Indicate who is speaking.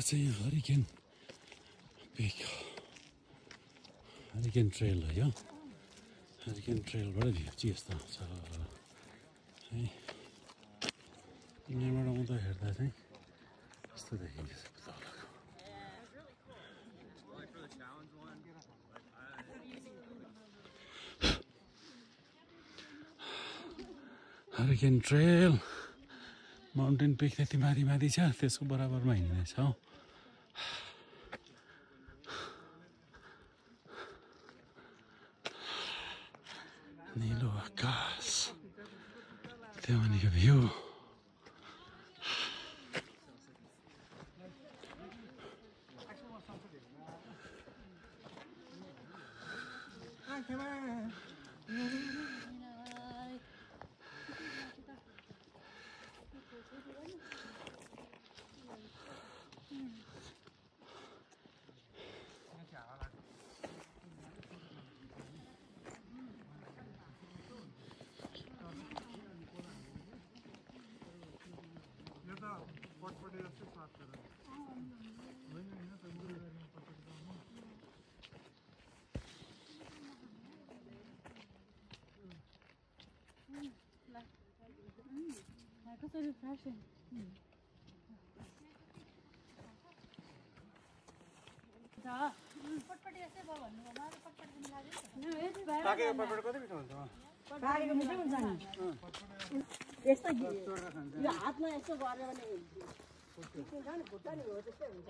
Speaker 1: चाहिँ hurricane pick hurricane trail हो यो हरिकेन ट्रेलबाट भ्यू चाहिँ यस्तो आउँछ है यहाँबाट आउँदा हेर्दा चाहिँ यस्तो देखिन्छ तलको हरिकेन ट्रेल माउन्टेन पिक त्यति माथि माथि छ त्यसको बराबरमा हिँड्नेछ हौ निलो आकाश त्यहाँ माथिको भ्यू
Speaker 2: कस्तो रिफ्रेसिङ पटपटी यसै भयो भन्नुभयो मलाई पटपटी पनि लाग्यो
Speaker 3: पाकेको पटपटी कति मिठो हुन्छ
Speaker 4: पाकेको मिठो हुन्छ नि यस्तो यो हातमा यस्तो गर्यो भने खुट्टा नि हो त्यस्तै हुन्छ